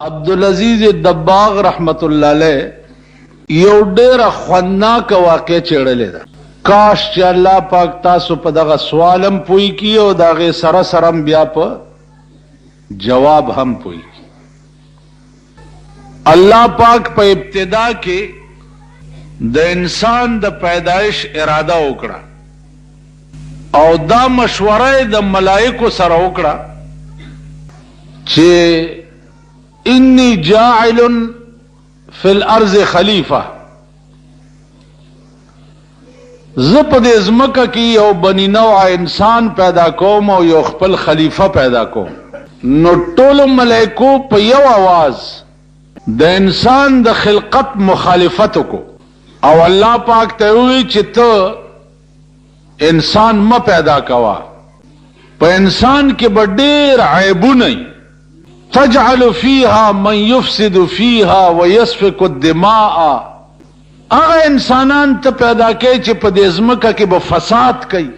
عبدالعزیز دباغ رحمت الله علیه یو ډېر خوندناک واقع چیړلې ده. کاش چې الله پاک تاسو په دغه سوالم پوي کی او دغه سره سرم بیا په جواب هم پوي. الله پاک په ابتدا کې د انسان د پیدایش اراده وکړه او دا مشوره د ملائکو سره وکړه چې انی جاعل فی الارض خلیفہ، زه په دې ځمکه کې یو بنی نوع انسان پیدا کوم او یو خپل خلیفہ پیدا کوم. نو ټول ملائکو په یو आवाज د انسان د خلقت مخالفت کو او الله پاک ته وی چې ته انسان ما پیدا کوا، په انسان کې ډېر عیبونه، تجعل فيها من يفسد فيها ويسفك الدماء. هغه انسانان ته پیدا کوي چې په دې ځمکه کې به فساد کوي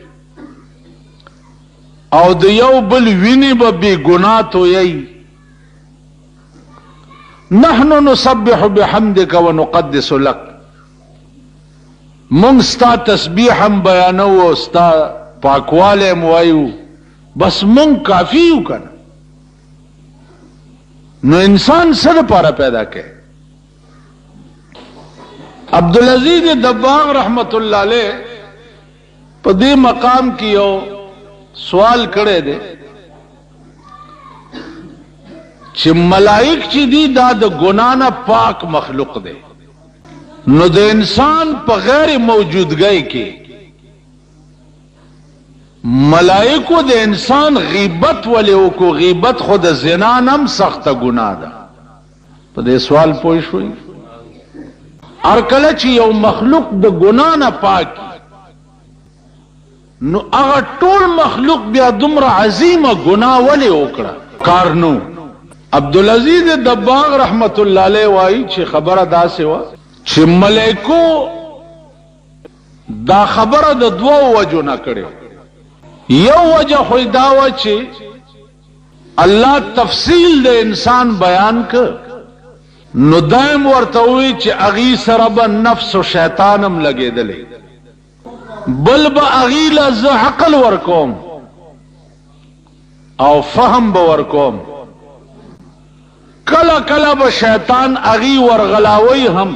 او د یو بل وینې به بې ګناه تویي. نحن نسبح بحمدك ونقدس لك، مونږ ستا تسبیح هم بیانو او ستا پاکوالی هم وایو، بس مونږ کافي یو کنه. نو انسان څه لپاره پیدا کړي؟ عبدالعزیز دباغ رحمت الله علیه په دې مقام کې یو سوال کړی دی چې ملائک چې دي دا د ګناه نه پاک مخلوق دی، نو د انسان په غیر موجودګۍ کې ملائکو د انسان غیبت ولې وکړو؟ غیبت خود زنا نم سخته ګناه ده. په دې سوال پوه شوئ؟ هر کله چې یو مخلوق د ګناه نه پاک نو هغه ټول مخلوق بیا دومره عظیمه ګناه ولې وکړه؟ کار نو. عبدالعزیز دباغ رحمت الله علیه وایي چې خبره داسې وه چې ملائکو دا خبره د دوو وجو نه کړې. یو وجه خو دا و چې الله تفصیل د انسان بیان ک، نو دائم ورته وی چې اغي سره به نفس او شیطانم لګېدلې، بل به اغي له عقل ورکوم او فهم به ورکوم. کله کله به شیطان اغي ورغلاوي هم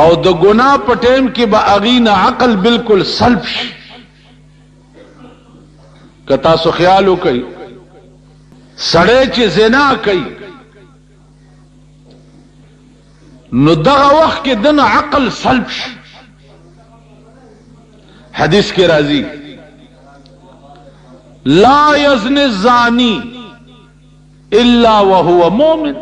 او د ګناه په ټیم کې به اغي نه عقل بالکل سلب شي. که تاسو خیال وکئ سړی چې زنا کوي نو دغه وخت کې دنه عقل سلب شي. حدیث کې راځي لا یزنی الزانی الا وهو مؤمن،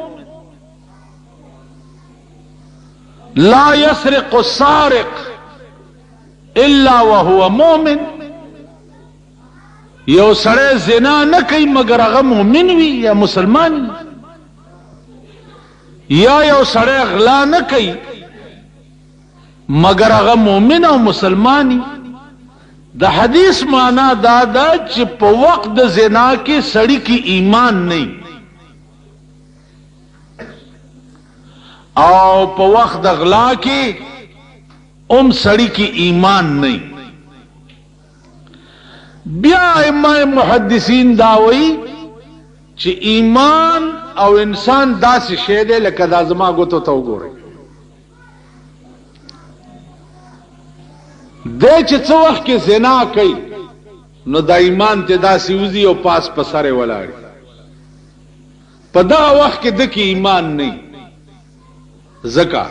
لا يسرق السارق الا وهو مؤمن. یو سړی زنا نه کوي مگر هغه مؤمن وي یا مسلمان وي، یا یو سړی غلا نه کوي مگر هغه مؤمن او مسلمان وي. د حدیث معنا دا ده چې په وخت د زنا کې سړی کې ایمان نه او په وخت د غلا کې سړی کې ایمان نه. بیا ائمه محدثین دا وایي چې ایمان او انسان داسې شی دی لکه دا زما ګوتو ته وګورئ، دی چې څه وخت کې زنا کوي نو دا ایمان ته داسې وځي او پاس په سره ولاړي، په دغه وخت کې د کې ایمان نه. زکا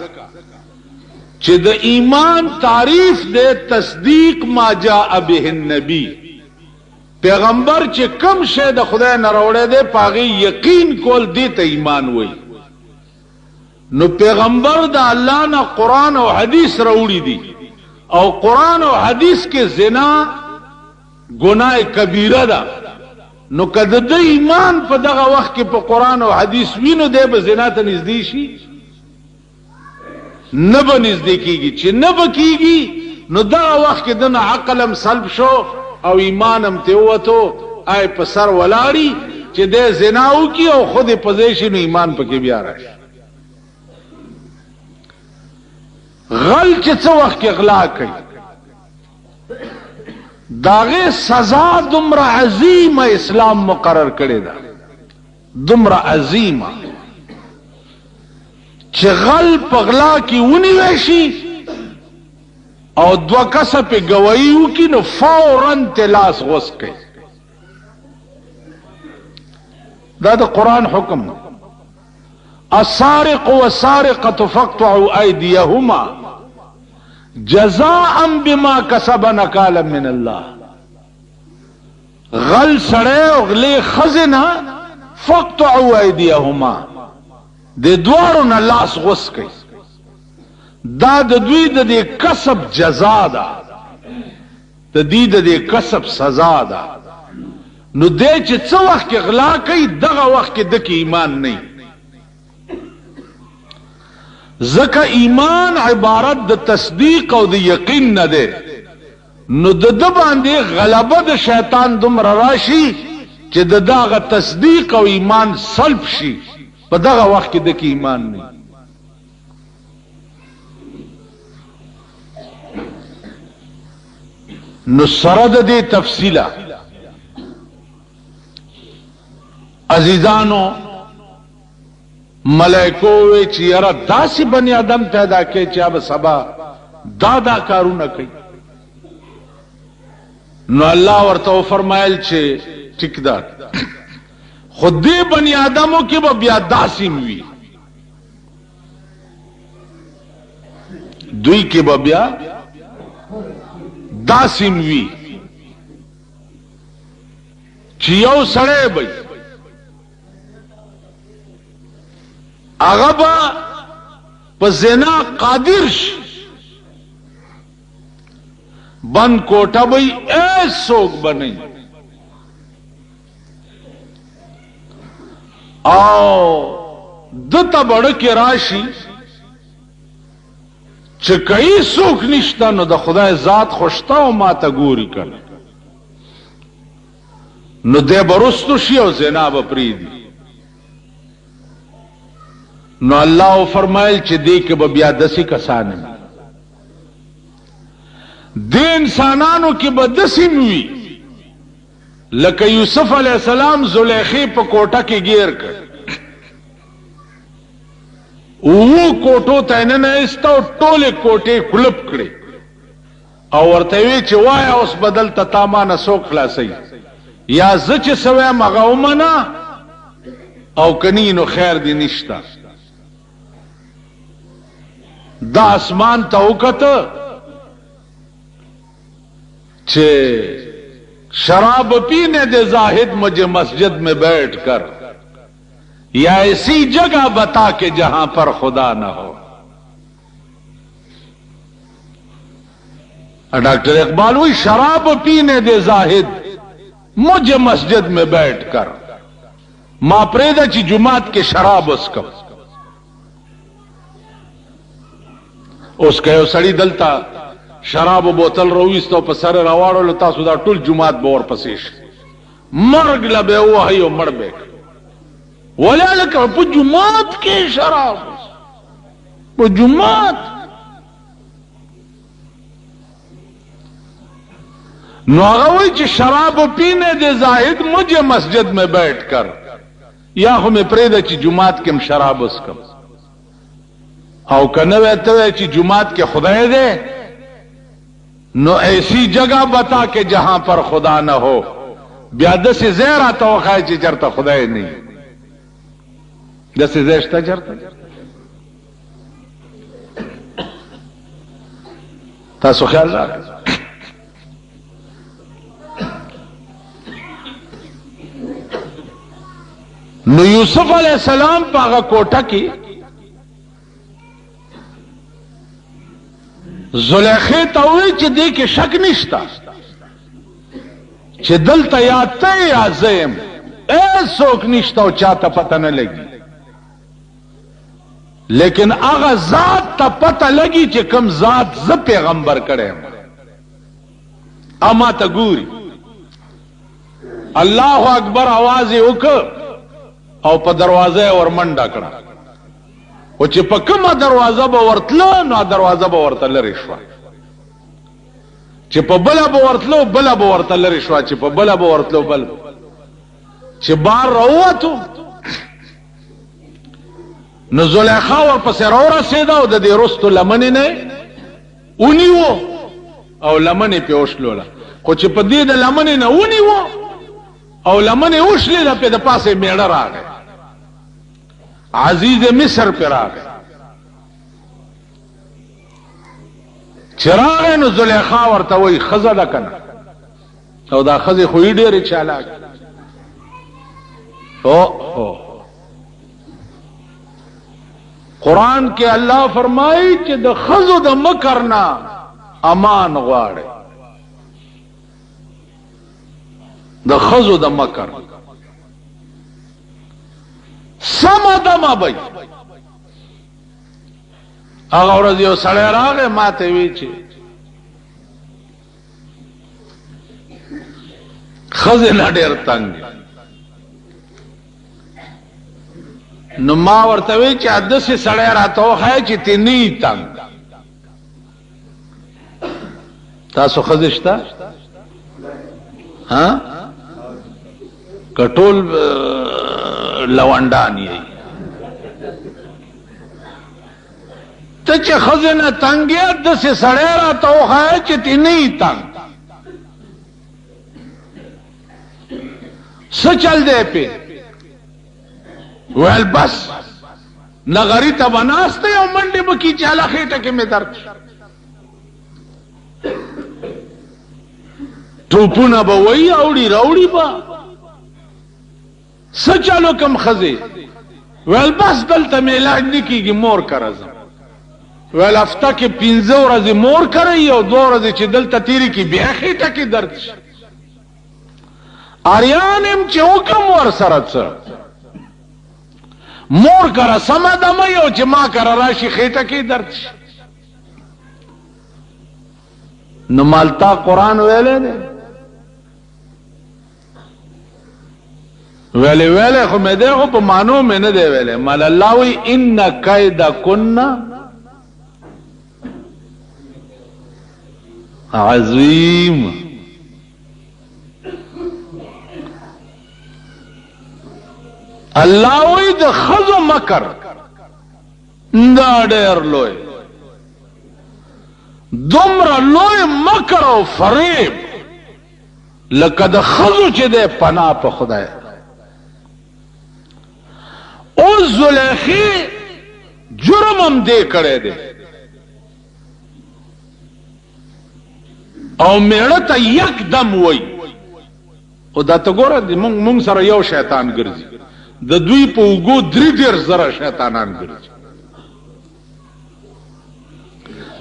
چې د ایمان تعریف دے تصدیق ما جاء به النبی، پیغمبر چې کم شی د خدای نه راوړی دی پاغي یقین کول دی ته ایمان وای. نو پیغمبر د الله نه قرآن او حدیث راوړي دي او قرآن او حدیث کې زنا گناه کبیره ده، نو کده د ایمان په دغه وخت کې په قرآن او حدیث وینو دی به زنا ته نږدې شي؟ نه به نږدې کیږي. چې نه به کیږي نو دغه وخت کې دنه عقل هم سلب شو او ایمان هم ته وته آی په سر ولاړی چې د زناو کی او خود پوزیشن ایمان پکې بیا راشي. غل چې څو وخت کې غلا کوي داغه سزا دومره عظیمه اسلام مقرر کړی دا، دومره عظیمه چې غل پغلا کی ونیول شي او دو کسه په گواہی وکي نو فوراً تلاس غوس کوي. دا د قرآن حکم. السارق والسارقة فاقطعوا أيديهما جزاء بما كسب نكالا من الله. غل سړی او غلې خزنه فاقطعوا أيديهما د دوارو نه لاس غوس کوي. دا د دوی د دې کسب جزا ده، د دې د دې کسب سزا ده. نو دې چې څو وخت کې غلا کوي دغه وخت کې دکې ایمان نه. ځکه ایمان عبارت د تصدیق او د یقین نه ده. نو د ده باندې غلبه د شیطان دومره راشي چې د دغه تصدیق او ایمان سلب شي، په دغه وخت کې دکې ایمان نه. نو سره د دې تفصیله عزیزانو ملائکو وی چې یاره داسې بنی آدم پیدا کړي چې اب سبا دا کارونه کوي. نو الله ورته فرمایل چې ټیک ده خود دې بنی آدمو کې به بیا داسې وي، دوی کې به بیا داسې وي چې یو سړی به هغه به په زنا قادر شي، بند کوټه به ایس څوک به نه او دته بړکې راشي چې کئی څوک نشته نو د خدای ذات خوشته او ماته ګوري کنه نو دې برستو شي او زنا به پریدي. نو الله فرمایل چې دې کې به بیا دسی کسان د انسانانو کې به دسی وي لکه یوسف علیہ السلام زلیخی په کوټه کې گیر کړ، او کوټو ته نه نهسته او ټولې کوټې کلب کړې او ورته وی چې وای اوس بدل ته تا ما نه څوک خلاصوي، یا زه چې څه وایم هغه ومنه او کنی نو خیر دې نشته. دا اسمان ته وکته چې शराब पीने दे जाहिद मुझे मस्जिद में बैठ कर या ऐसी जगह बता के जहां पर खुदा न हो. डॉक्टर इकबाल हुई शराब पीने दे जाहिद मुझे मस्जिद में बैठ कर मां प्रेदा ची जुमात के शराब उसका सड़ी दलता शराब बोतल रोइस्तो पर सर रवाड़ो लता सुधा टुल जुमात बोर पसीश मर्ग लबे हुआ है मरबे वला लक जुमात के शराब वो जुमात नौगवई शराब पीने दे जाहिद मुझे मस्जिद में बैठ कर या हमें प्रेद ची जुमात के शराब उसका और कनवे तवे ची जुमात के खुदा दे नो ऐसी जगह बता के जहां पर खुदा न हो. ब्याद से जहर आता हो खाए ची चरता खुदा नहीं जैसे जैश्ता चरता तासो ख्याल रहा. नो यूसुफ अलैहिस्सलाम पागा कोटा की जुलेखे तवे च दे के शक निश्ता च दिल तयाते या ज़ेम ऐसोक निश्ता चाहता पता न लगी लेकिन आगा जात ता पता लगी च कम जात ज पैगंबर करे अमा तगूरी الله اکبر आवाज وکړ او په دروازه ورمنډه کړه او چې په کومه دروازه به ورتله نو دروازه به ورته لري شو چې په بله به ورتلو بله به ورته لري شو چې په بله به ورتلو بل چې بار راووتو نو زلیخا ورپسې راورسېده او د دې رستو لمنې نه ونیو او لمنې پې وشلوله خو چې په دې د لمنې نه ونیو او لمنې وشلېده پې د پاسې میړه راغی عزیز مصر پې راغی چې راغی نو زلیخا ورته وایي ښځه ده که نه او دا ښځې خو یې ډېرې چالاک قرآن کې الله فرمایي چې د ښځو د مکر نه امان غواړي د ښځو د مکر سمه دمه بی هغه ورځ یو سړی راغی ما ته وی چې ښځې نه ډېر تنګ نو ما ورته وی چې داسې سړی راته وښیه چې تی نه یې تنګ تاسو ښځې شته که ټول لونډان یې ته چې ښځې نه تنګ یې داسې سړی راته وښیه چې تی نه یې تنګ څه چل دی پې ویل بس نغری ته به ناست دی او منډې به کي چې هله خېټه کې مې درد ټوپونه به وایي اوړي راوړي به څه چلو کم ښځې ویل بس دلته مې علاج نه کېږي مور کره ځم ویل هفته کې 5 ورځې مور کره یي او 2 ورځې چې دلته تېرې کړي بیا خېټه کې درد شي اریان یم چې وکم ورسره څه مور کره سمه دمه یو چې ما کره راشي خېټه کې درد شي نو مالتا قرآن ویلی دی ویلی خو مې دی خو په معنو مې نه دی ویلی مال الله وی ان کیدکن عظیم الله وی د ښځو مکر دا ډېر لوی دومره لوی مکر او فریب لکه د ښځو چې دی پناه په خدای اوس زلیخې جرم هم دې کړی دی او میړه ته یک دم وی او دا ته ګوره مونږ سره یو شیطان ګرځي د دوی په اوږو 3 زره شیطانان ګرځي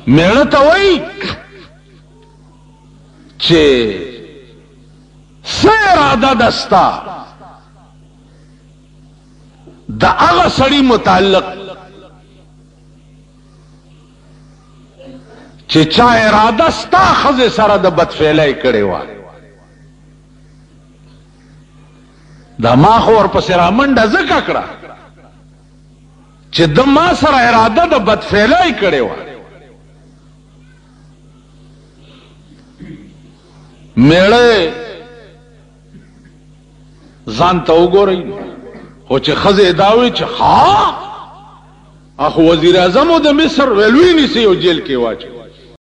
میړه ته وایي چې څه اراده ده ستا د هغه سړي متعلق چې چا اراده ستا ښځې سره د بدفعلۍ کړې وه دا ما خو ورپسې رامنډه ځکه کړه چې د ما سره اراده د بدفعلۍ کړې وه میړه ځان ته وګورئ خو چې ښځې دا وایي چې ها اخو وزیر اعظم د مصر ویلوی نیسي او جیل کې واچوي